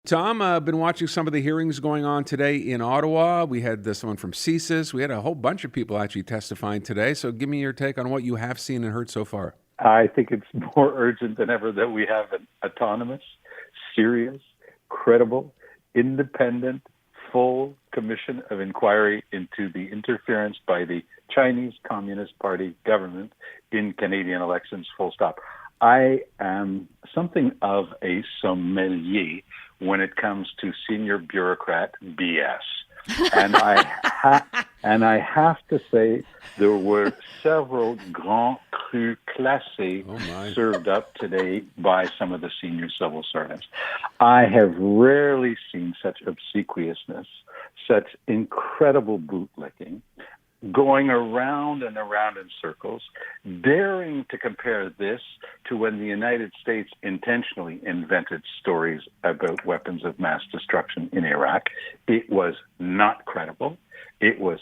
Tom, I've been watching some of the hearings going on today in Ottawa. We had someone from CSIS. We had a whole bunch of people actually testifying today. So give me your take on what you have seen and heard so far. I think it's more urgent than ever that we have an autonomous, serious, credible, independent, full commission of inquiry into the interference by the Chinese Communist Party government in Canadian elections, full stop. I am something of a sommelier when it comes to senior bureaucrat BS. And I have to say there were several Grand Cru classés served up today by some of the senior civil servants. I have rarely seen such obsequiousness, such incredible bootlicking, going around and around in circles, daring to compare this to when the United States intentionally invented stories about weapons of mass destruction in Iraq. It was not credible. It was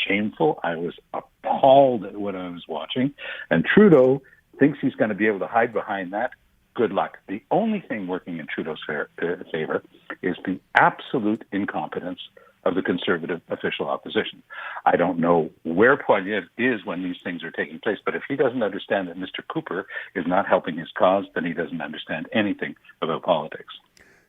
shameful. I was appalled at what I was watching. And Trudeau thinks he's going to be able to hide behind that. Good luck. The only thing working in Trudeau's favor is the absolute incompetence of the Conservative official opposition. I don't know where Poilievre is when these things are taking place, but if he doesn't understand that Mr. Cooper is not helping his cause, then he doesn't understand anything about politics.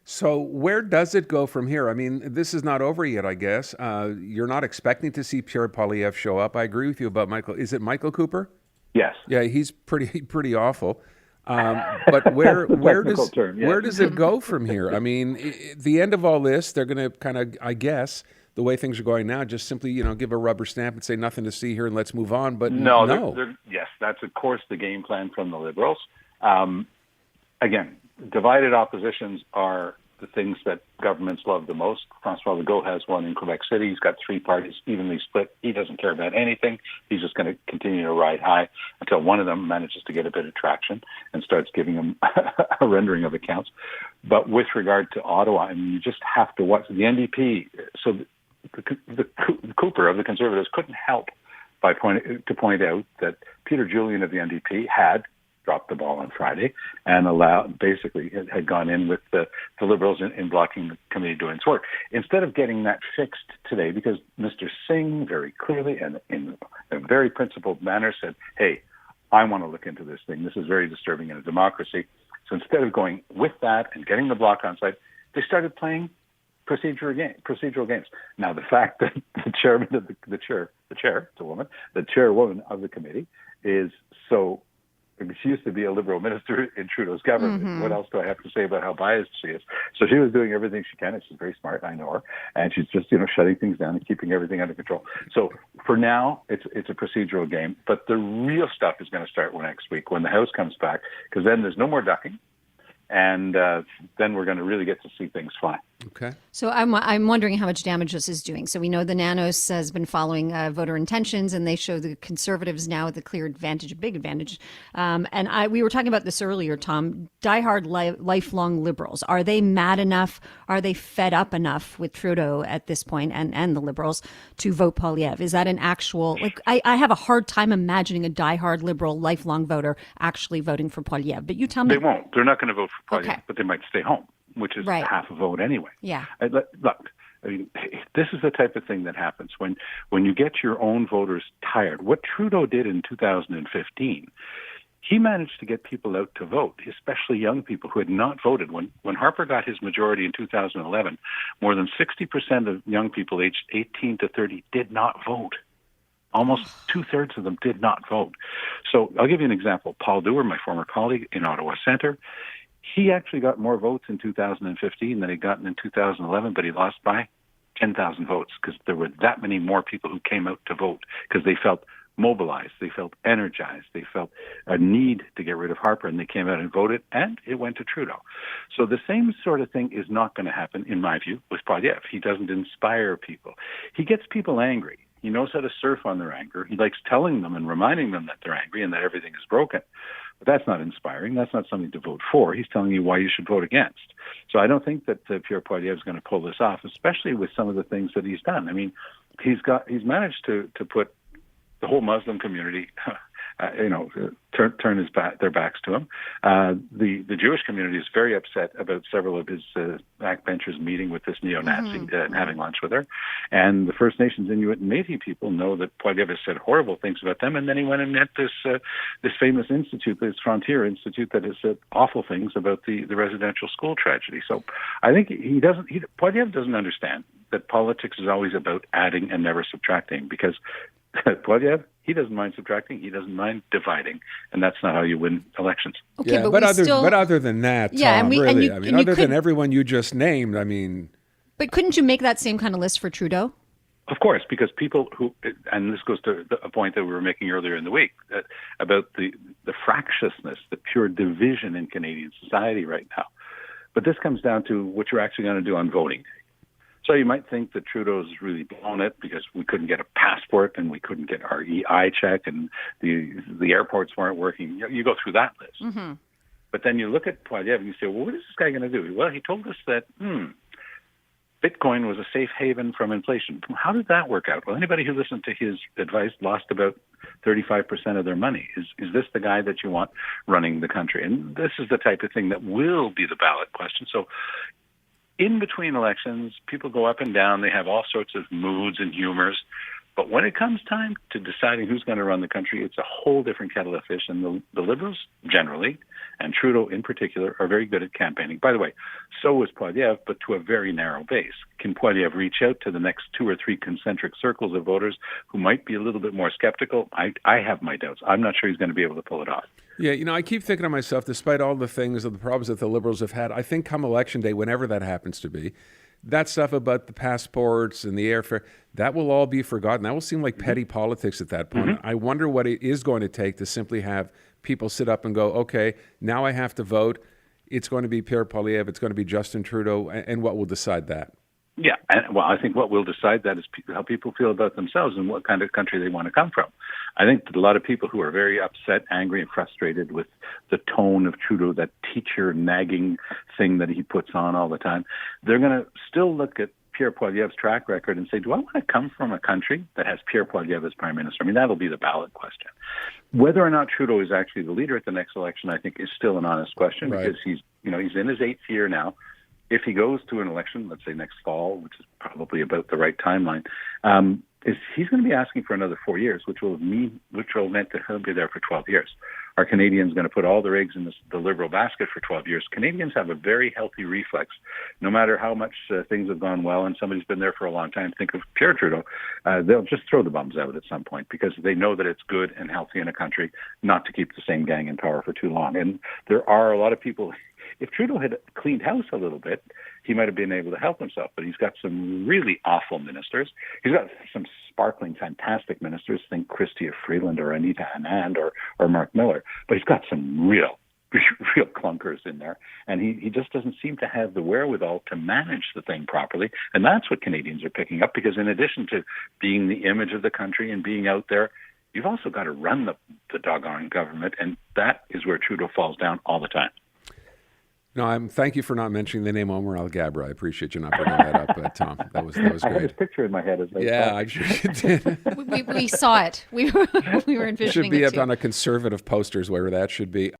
So where does it go from here? I mean, this is not over yet, I guess. You're not expecting to see Pierre Poilievre show up. I agree with you about Michael. Is it Michael Cooper? Yes. Yeah, he's pretty awful. But where does it go from here? I mean, the end of all this, they're going to kind of, I guess, the way things are going now, just simply, give a rubber stamp and say nothing to see here and let's move on. But no. Yes, that's of course the game plan from the Liberals. Again, divided oppositions are the things that governments love the most. François Legault has one in Quebec City. He's got three parties evenly split. He doesn't care about anything. He's just going to continue to ride high until one of them manages to get a bit of traction and starts giving him a rendering of accounts. But with regard to Ottawa, I mean, you just have to watch the NDP. So the Cooper of the Conservatives couldn't help by point out that Peter Julian of the NDP had dropped the ball on Friday and had gone in with the Liberals in blocking the committee doing its work. Instead of getting that fixed today, because Mr. Singh very clearly and in a very principled manner said, hey, I want to look into this thing. This is very disturbing in a democracy. So instead of going with that and getting the block on site, they started playing procedural games. Now, the fact that the chairwoman of the committee is so. She used to be a Liberal minister in Trudeau's government. Mm-hmm. What else do I have to say about how biased she is? So she was doing everything she can, and she's very smart, I know her, and she's just, shutting things down and keeping everything under control. So for now, it's a procedural game, but the real stuff is going to start next week when the House comes back, because then there's no more ducking, and then we're going to really get to see things fly. Okay. So I'm wondering how much damage this is doing. So we know the Nanos has been following voter intentions, and they show the Conservatives now with a clear advantage, a big advantage. We were talking about this earlier, Tom. Diehard lifelong Liberals, are they mad enough? Are they fed up enough with Trudeau at this point and the Liberals to vote Poilievre? Is that an actual I have a hard time imagining a diehard Liberal lifelong voter actually voting for Poilievre. But you tell me they won't. They're not going to vote for Poilievre, okay. But they might stay home, which is half a vote anyway. Yeah. Look, I mean, this is the type of thing that happens when you get your own voters tired. What Trudeau did in 2015, he managed to get people out to vote, especially young people who had not voted. When Harper got his majority in 2011, more than 60% of young people aged 18 to 30 did not vote. Almost two-thirds of them did not vote. So I'll give you an example. Paul Dewar, my former colleague in Ottawa Centre, he actually got more votes in 2015 than he'd gotten in 2011, but he lost by 10,000 votes because there were that many more people who came out to vote because they felt mobilized, they felt energized, they felt a need to get rid of Harper, and they came out and voted, and it went to Trudeau. So the same sort of thing is not going to happen, in my view, with Poilievre. He doesn't inspire people. He gets people angry. He knows how to surf on their anger. He likes telling them and reminding them that they're angry and that everything is broken. But that's not inspiring. That's not something to vote for. He's telling you why you should vote against. So I don't think that Pierre Poilievre is going to pull this off, especially with some of the things that he's done. I mean, he's managed to put the whole Muslim community turn their backs to him. The Jewish community is very upset about several of his backbenchers meeting with this neo-Nazi and having lunch with her. And the First Nations, Inuit, and Métis people know that Poilievre has said horrible things about them. And then he went and met this famous institute, this Frontier Institute, that has said awful things about the residential school tragedy. So I think Poilievre doesn't understand that politics is always about adding and never subtracting, because Poilievre, he doesn't mind subtracting, he doesn't mind dividing, and that's not how you win elections. Okay, yeah, but other than that, Tom, other than everyone you just named, But couldn't you make that same kind of list for Trudeau? Of course, because people who, and this goes to a point that we were making earlier in the week, about the fractiousness, the pure division in Canadian society right now. But this comes down to what you're actually going to do on voting. So you might think that Trudeau's really blown it because we couldn't get a passport and we couldn't get our EI check and the airports weren't working. You go through that list. Mm-hmm. But then you look at Poilievre and you say, well, what is this guy going to do? Well, he told us that Bitcoin was a safe haven from inflation. How did that work out? Well, anybody who listened to his advice lost about 35% of their money. Is this the guy that you want running the country? And this is the type of thing that will be the ballot question. So in between elections, people go up and down. They have all sorts of moods and humors. But when it comes time to deciding who's going to run the country, it's a whole different kettle of fish. And the Liberals generally, and Trudeau in particular, are very good at campaigning. By the way, so is Poilievre, but to a very narrow base. Can Poilievre reach out to the next 2 or 3 concentric circles of voters who might be a little bit more skeptical? I have my doubts. I'm not sure he's going to be able to pull it off. Yeah, I keep thinking to myself, despite all the things and the problems that the Liberals have had, I think come Election Day, whenever that happens to be, that stuff about the passports and the airfare, that will all be forgotten. That will seem like petty politics at that point. I wonder what it is going to take to simply have people sit up and go, okay, now I have to vote. It's going to be Pierre Poilievre. It's going to be Justin Trudeau. And what will decide that? Yeah, I think what will decide that is how people feel about themselves and what kind of country they want to come from. I think that a lot of people who are very upset, angry, and frustrated with the tone of Trudeau, that teacher nagging thing that he puts on all the time, they're going to still look at Pierre Poilievre's track record and say, do I want to come from a country that has Pierre Poilievre as Prime Minister? That'll be the ballot question. Whether or not Trudeau is actually the leader at the next election, I think, is still an honest question, because he's in his 8th year now. If he goes to an election, let's say next fall, which is probably about the right timeline, he's going to be asking for another 4 years, which will mean that he'll be there for 12 years. Are Canadians going to put all their eggs in the Liberal basket for 12 years? Canadians have a very healthy reflex. No matter how much things have gone well and somebody's been there for a long time, think of Pierre Trudeau, they'll just throw the bums out at some point, because they know that it's good and healthy in a country not to keep the same gang in power for too long. And there are a lot of people. If Trudeau had cleaned house a little bit, he might have been able to help himself. But he's got some really awful ministers. He's got some sparkling, fantastic ministers. Think Chrystia Freeland or Anita Anand or Mark Miller. But he's got some real clunkers in there. And he just doesn't seem to have the wherewithal to manage the thing properly. And that's what Canadians are picking up, because in addition to being the image of the country and being out there, you've also got to run the doggone government. And that is where Trudeau falls down all the time. No, thank you for not mentioning the name Omar Al-Gabra. I appreciate you not bringing that up, Tom. That was great. I had his picture in my head as I I'm sure you did. We saw it. We were envisioning it. Should be up on a conservative posters, wherever that should be.